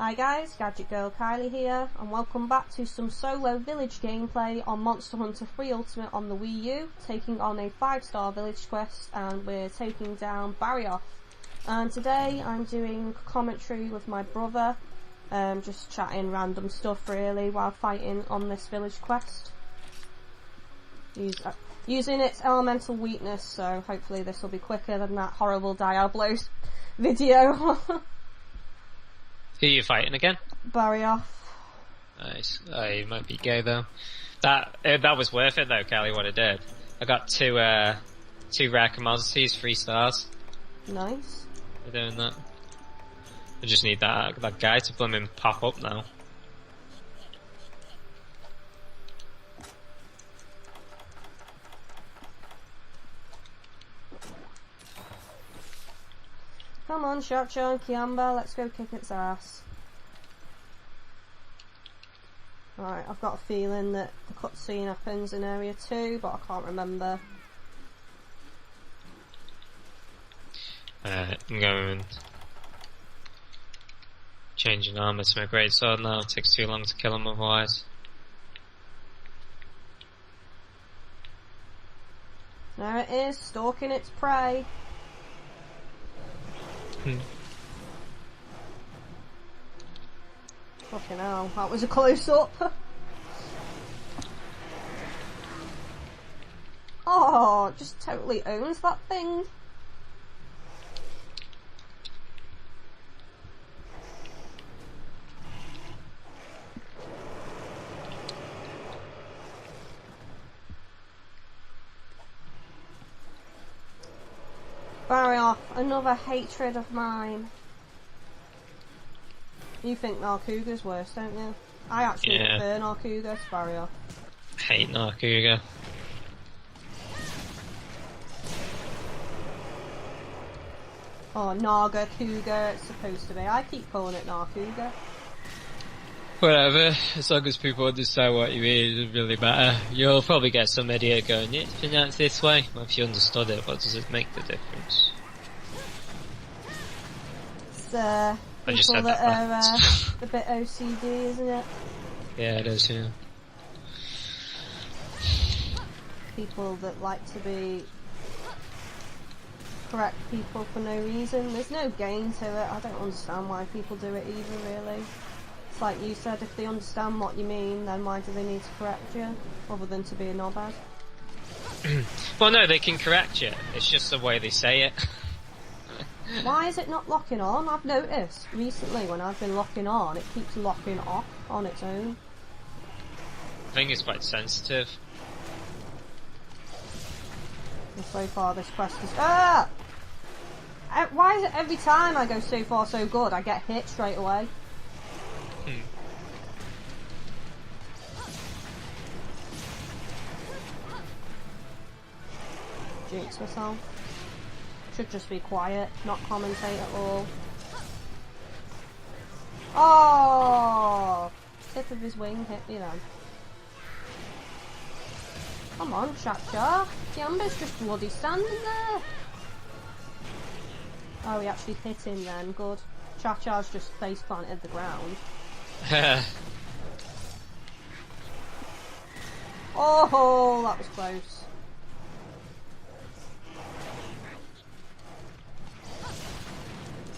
Hi guys, GadgetGirlKylie here, and welcome back to some solo village gameplay on Monster Hunter 3 Ultimate on the Wii U, taking on a 5-star village quest, and we're taking down Barioth. And today I'm doing commentary with my brother, just chatting random stuff really while fighting on this village quest. Using its elemental weakness, so hopefully this will be quicker than that horrible Diablo's video. Who are you fighting again? Barioth. Nice. I might be gay though. That was worth it though, Kylie, what it did. I got two rare commodities, 3 stars. Nice. For doing that. I just need that guy to blooming pop up now. Come on, Shotjo and Kiamba, let's go kick its ass. Right, I've got a feeling that the cutscene happens in Area 2, but I can't remember. I'm going... changing armour to my great sword now, it takes too long to kill him otherwise. There it is, stalking its prey. Fucking hell, that was a close-up. Oh, just totally owns that thing. Barioth, another hatred of mine. You think Narkuga's worse, don't you? I actually prefer Narkuga to Barioth. Hate Narkuga. Oh, Nargacuga it's supposed to be. I keep calling it Narkuga. Whatever, as long as people understand what you mean, it doesn't really matter. You'll probably get some idiot going, it's pronounced this way. Well, if you understood it, what does it make the difference? It's people that are a bit OCD, isn't it? Yeah, it is, yeah. People that like to be correct people for no reason. There's no gain to it. I don't understand why people do it either, really. It's like you said, if they understand what you mean, then why do they need to correct you, other than to be a knobhead? Well, no, they can correct you. It's just the way they say it. Why is it not locking on? I've noticed recently when I've been locking on, it keeps locking off on its own. I think it's quite sensitive. And so far this quest is... Ah! Why is it every time I go so far so good, I get hit straight away? Jinx myself. Should just be quiet, not commentate at all. Oh! Tip of his wing hit me then. Come on, Chacha. Kiamba's just bloody standing there. Oh, he actually hit him then, good. Chacha's just face planted the ground. Oh, that was close.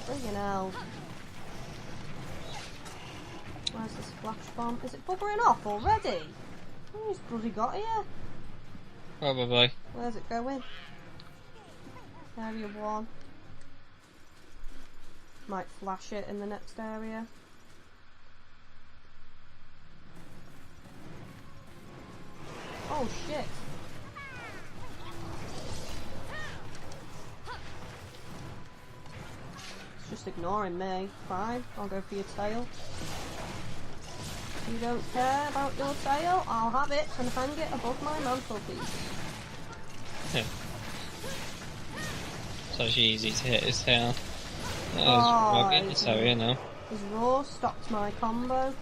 Friggin' hell. Where's this flash bomb? Is it bubbering off already? Who's bloody got here? Probably. Where's it going? Area 1. Might flash it in the next area. Oh shit. Just ignoring me. Fine, I'll go for your tail. You don't care about your tail? I'll have it and hang it above my mantelpiece. It's actually easy to hit his tail. Oh, it's area now. His roar stopped my combo.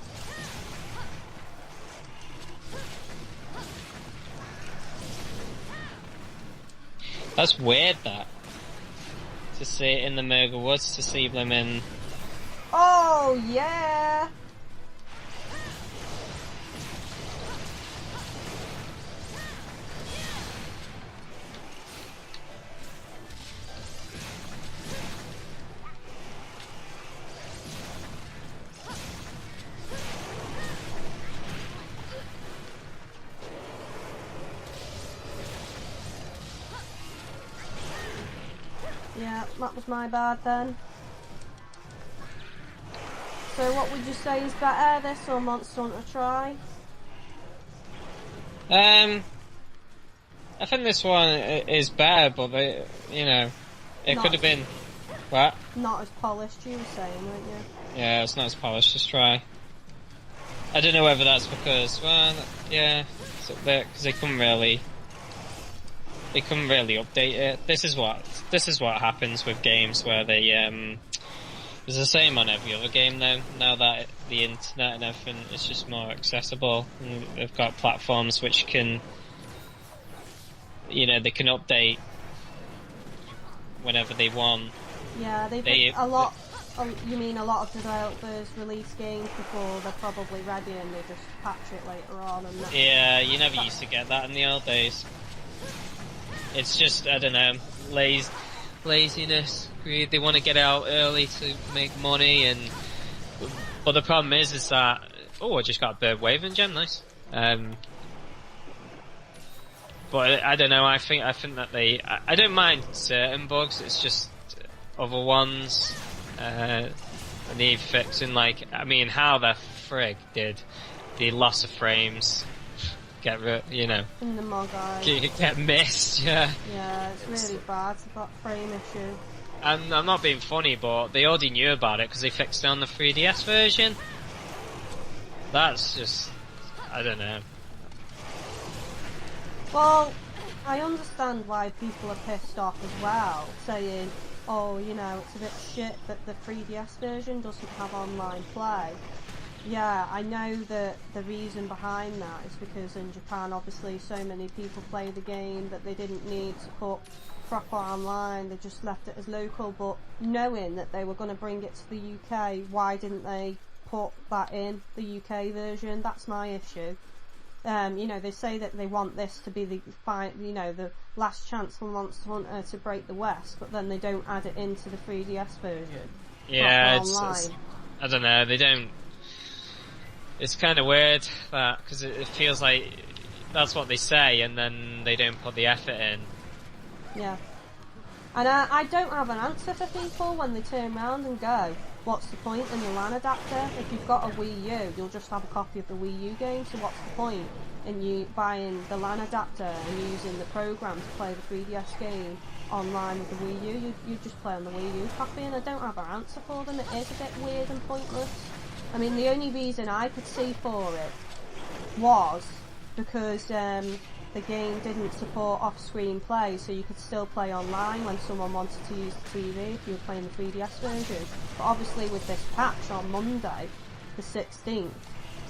That's weird, that. To see it in the Murgle Woods, to see them in... Oh! Oh yeah! Yeah, that was my bad then. So what would you say is better, this or Monster Hunter Try? I think this one is better, but it could have been... What? Not as polished, you were saying, weren't you? Yeah, it's not as polished as Try. I don't know whether that's because, well, yeah, it's a bit, because they couldn't really update it. This is what happens with games where they, it's the same on every other game though, now that the internet and everything is just more accessible, and they've got platforms which can, they can update whenever they want. Yeah, a lot of developers release games before they're probably ready and they just patch it later on and that. Yeah, you never used to get that in the old days. It's just, I don't know, laziness, greed. They want to get out early to make money, but the problem is that, I just got a bird Wyvern gem, nice. But I don't know, I think that I don't mind certain bugs, it's just other ones, need fixing, like, I mean, how the frig did the loss of frames get in the Mogai. Get missed, yeah. Yeah, it's really bad, it's that frame issue. And I'm not being funny, but they already knew about it because they fixed it on the 3DS version. That's just, I don't know. Well, I understand why people are pissed off as well, saying, it's a bit shit that the 3DS version doesn't have online play. Yeah, I know that the reason behind that is because in Japan, obviously, so many people play the game that they didn't need to put proper online, they just left it as local, but knowing that they were going to bring it to the UK, why didn't they put that in the UK version? That's my issue. They say that they want this to be the last chance for Monster Hunter to break the West, but then they don't add it into the 3DS version. Yeah, it's I don't know, they don't. It's kind of weird that, because it feels like that's what they say, and then they don't put the effort in. Yeah. And I don't have an answer for people when they turn around and go, what's the point in the LAN adapter? If you've got a Wii U, you'll just have a copy of the Wii U game, so what's the point in you buying the LAN adapter and using the program to play the 3DS game online with the Wii U? You just play on the Wii U copy, and I don't have an answer for them. It is a bit weird and pointless. I mean, the only reason I could see for it was because the game didn't support off-screen play, so you could still play online when someone wanted to use the TV if you were playing the 3DS version. But obviously with this patch on Monday, the 16th,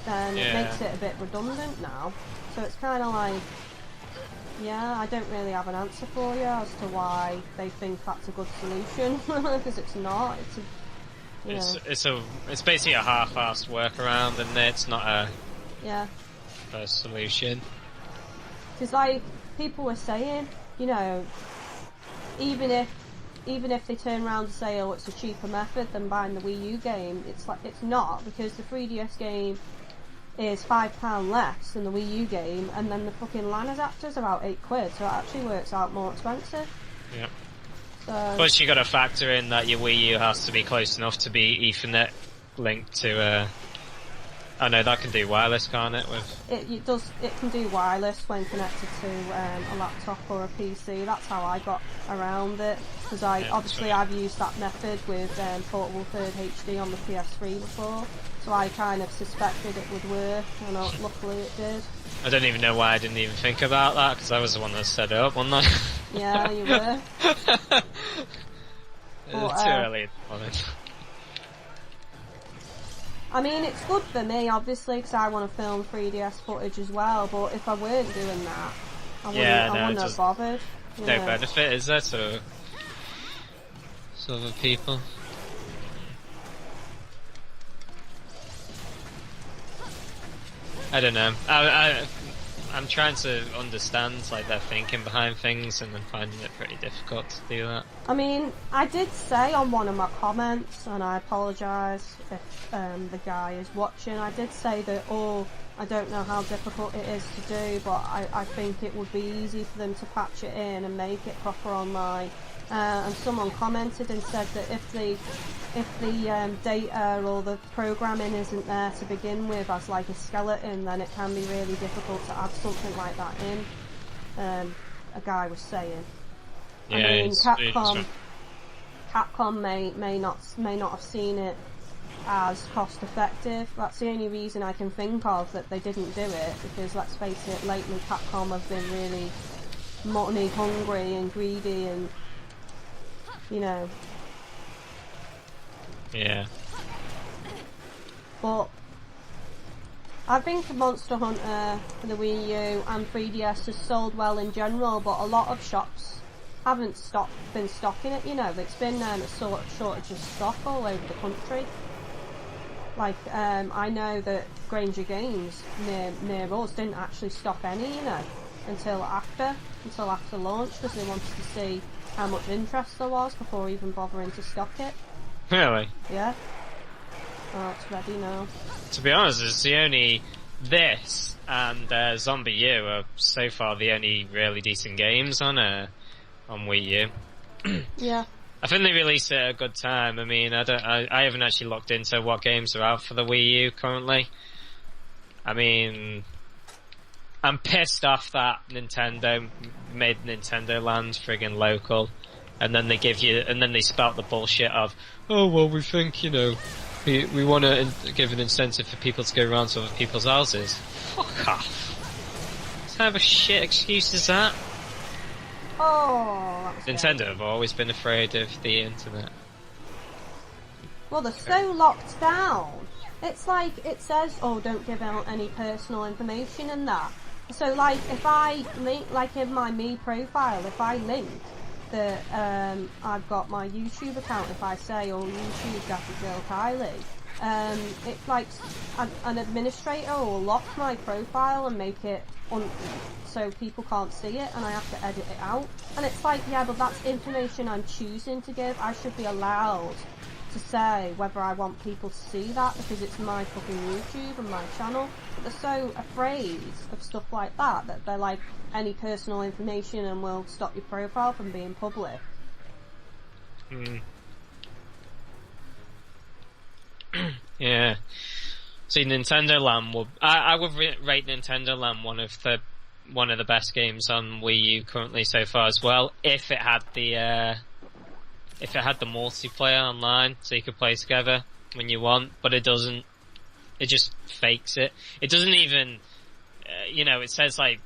then it makes it a bit redundant now. So it's kind of like, yeah, I don't really have an answer for you as to why they think that's a good solution, because it's not. It's basically a half-assed workaround, and it's not a solution. Because like people were saying, even if they turn around and say, it's a cheaper method than buying the Wii U game, it's not, because the 3DS game is £5 less than the Wii U game, and then the fucking LAN adapter's about £8, so it actually works out more expensive. Yeah. So, plus you got to factor in that your Wii U has to be close enough to be Ethernet linked to oh no, that can do wireless, can't it? It does. It can do wireless when connected to a laptop or a PC. That's how I got around it, because I've used that method with Portable Third HD on the PS3 before, so I kind of suspected it would work, and luckily it did. I don't even know why I didn't even think about that, because I was the one that set it up, wasn't I? Yeah, you were. Too early on it. I mean, it's good for me, obviously, because I want to film 3DS footage as well, but if I weren't doing that, I wouldn't have bothered. No benefit, is there, to other people? I don't know. I'm trying to understand like their thinking behind things, and I'm finding it pretty difficult to do that. I mean, I did say on one of my comments, and I apologise if the guy is watching, I did say that, I don't know how difficult it is to do, but I think it would be easy for them to patch it in and make it proper online. And someone commented and said that if the data or the programming isn't there to begin with as like a skeleton, then it can be really difficult to add something like that in. A guy was saying. Yeah, I mean, Capcom may not have seen it as cost effective. That's the only reason I can think of that they didn't do it, because let's face it, lately Capcom have been really money hungry and greedy, and you know. Yeah. But I think Monster Hunter for the Wii U and 3DS has sold well in general, but a lot of shops haven't been stocking it, you know. It's been a sort of shortage of stock all over the country. Like, I know that Granger Games near us didn't actually stock any, you know, until after launch, because they wanted to see how much interest there was before even bothering to stock it. Really? Yeah. Oh, it's ready now. To be honest, it's the only this and Zombie U are so far the only really decent games on Wii U. Yeah. I think they released it at a good time. I mean, I haven't actually looked into what games are out for the Wii U currently. I mean, I'm pissed off that Nintendo made Nintendo Land friggin' local, and then they spout the bullshit of, oh well, we think, you know, we want to give an incentive for people to go around to other people's houses. Fuck off. What kind of a shit excuse is that? Oh, Nintendo have always been afraid of the internet. Well, they're so locked down. It's like, it says, oh, don't give out any personal information and that. So, like, if I link, like in my Me profile, if I link that I've got my YouTube account, if I say, oh, YouTube GadgetGirlKylie, it's like an administrator will lock my profile and make it so people can't see it, and I have to edit it out. And it's like, yeah, but that's information I'm choosing to give. I should be allowed to say whether I want people to see that, because it's my fucking YouTube and my channel. But they're so afraid of stuff like that they're like, any personal information and will stop your profile from being public. Yeah. See, Nintendo Land I would rate Nintendo Land one of the best games on Wii U currently so far as well, if it had the multiplayer online, so you could play together when you want, but it doesn't. It just fakes it. It doesn't even, you know, it says like,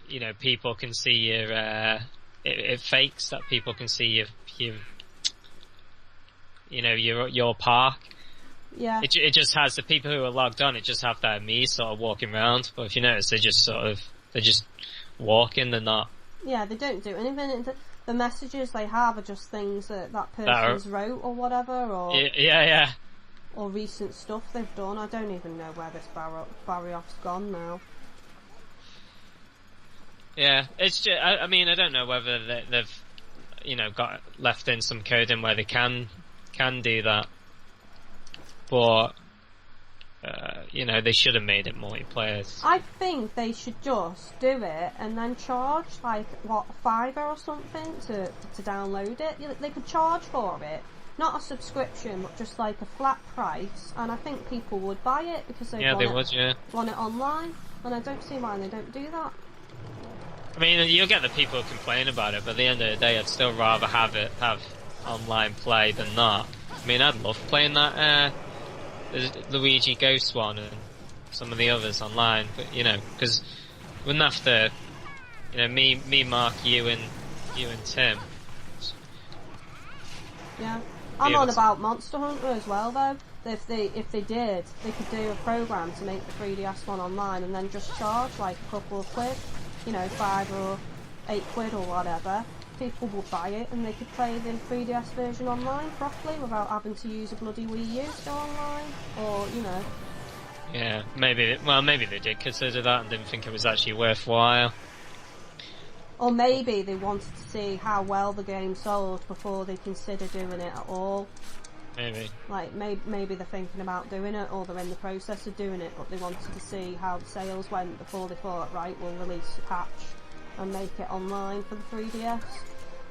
you know, people can see your, it fakes that people can see your park. Yeah. It just has the people who are logged on, it just have that me sort of walking around, but if you notice, they're just walking, they're not. Yeah, they don't do anything. The messages they have are just things that person's wrote or whatever, or yeah, or recent stuff they've done. I don't even know where this Barioth's gone now. Yeah, it's just, I mean, I don't know whether they've, you know, got left in some coding where they can do that, but you know, they should have made it multiplayer. I think they should just do it and then charge like $5 or something to download it. They could charge for it, not a subscription, but just like a flat price, and I think people would buy it because they want it online, and I don't see why they don't do that. I mean, you'll get the people who complain about it, but at the end of the day, I'd still rather have online play than not. I mean, I'd love playing that Luigi Ghost one and some of the others online, but you know, because wouldn't have to, you know, me, Mark, you and Tim. Yeah, I'm on about Monster Hunter as well though. If they did, they could do a program to make the 3DS one online and then just charge like a couple of quid, you know, 5 or 8 quid or whatever. People would buy it and they could play the 3DS version online properly without having to use a bloody Wii U to go online, or, you know. Yeah, maybe they did consider that and didn't think it was actually worthwhile. Or maybe they wanted to see how well the game sold before they consider doing it at all. Maybe. Like, maybe they're thinking about doing it, or they're in the process of doing it, but they wanted to see how the sales went before they thought, right, we'll release a patch and make it online for the 3DS.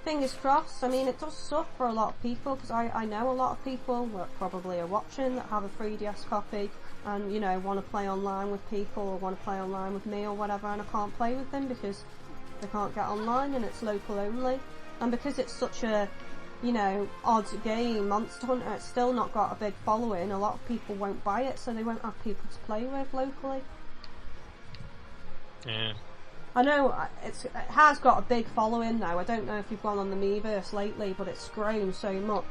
Fingers crossed. I mean, it does suck for a lot of people, because I know a lot of people that probably are watching that have a 3DS copy and, you know, want to play online with people or want to play online with me or whatever, and I can't play with them because they can't get online and it's local only. And because it's such a, you know, odd game, Monster Hunter, it's still not got a big following. A lot of people won't buy it, so they won't have people to play with locally. Yeah. I know it has got a big following now. I don't know if you've gone on the Miiverse lately, but it's grown so much.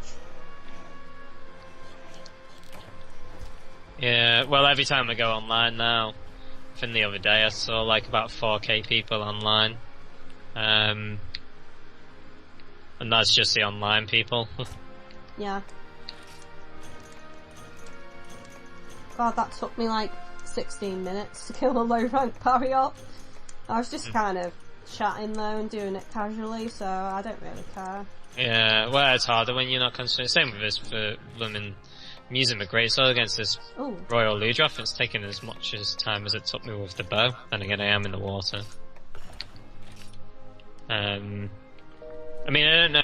Yeah, well, every time I go online now, I think the other day I saw like about 4k people online. And that's just the online people. Yeah. God, that took me like 16 minutes to kill a low rank Barioth. I was just kind of chatting though and doing it casually, so I don't really care. Yeah, well, it's harder when you're not concentrating. Same with this for blooming. I'm using my greatsword against this Royal Ludroth. It's taken as much time as it took me with the bow. Then again, I am in the water. I mean, I don't know.